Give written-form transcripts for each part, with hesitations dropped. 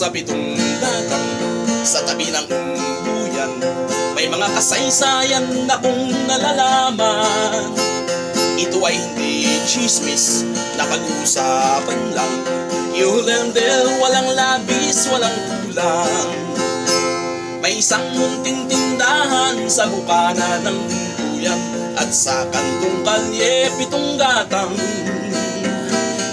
sa pitong datang sa tabi ng duyan, may mga kasaysayan akong nalalaman. Ito ay hindi chismis na pag-uusapan lang. Yulendel, walang labis, walang kulang. May isang munting tindahan sa bukana ng duyan, at sa kantong kalye pitong gatang.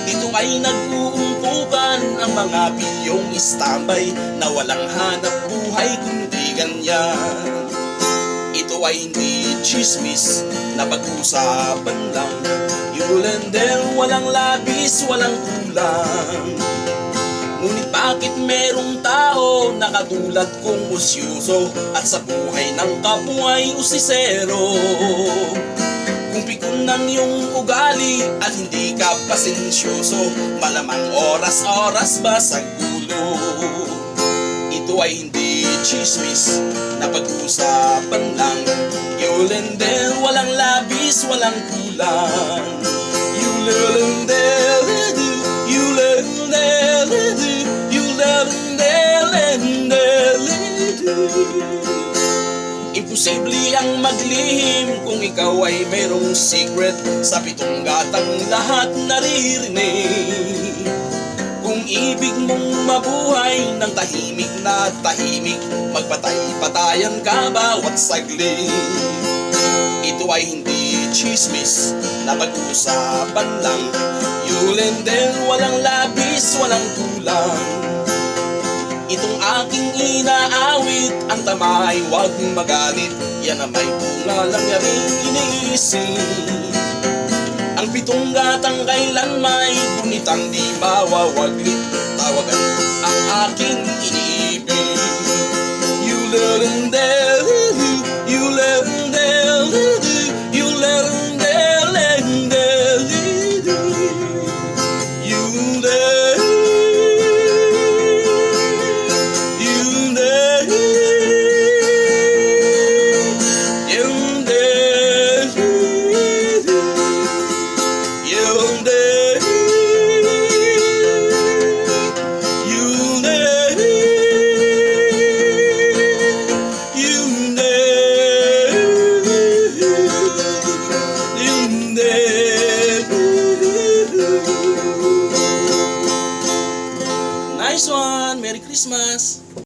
Dito ay nag-uumpukan ang mga piyong istambay na walang hanap buhay kundi ganyan. Ito ay hindi chismis na pag-usapan lang. Yulendel, walang labis, walang kulang. Ngunit bakit merong tao na katulad kong usyoso at sa buhay ng kapwa ay usisero? Kung pikon ng iyong ugali at hindi ka pasensyoso, malamang oras-oras ba sa gulo? Ito ay hindi chismis na pag-usapan lang. Yulendel, walang labis, walang kulang. Yulendel, Yulendel, Yulendel. Imposible ang maglihim kung ikaw ay mayroong secret. Sa pitong gatang lahat naririnig. Kung ibig mong mabuhay ng tahimik na tahimik, magpatay-patayan ka bawat saglit. Ito ay hindi chismis na pag-usapan lang. Yulendel, walang labis, walang kulang. Itong aking inaawit, ang tama ay huwag magalit. Yan ang may bunga lang yaring iniisip. Ang pitong gatang kailan may gunitang di mawawaglit. Tawagan ang aking iniibig. Yulendel, Yulendel, Yulendel, Yulendel. Nice one! Merry Christmas!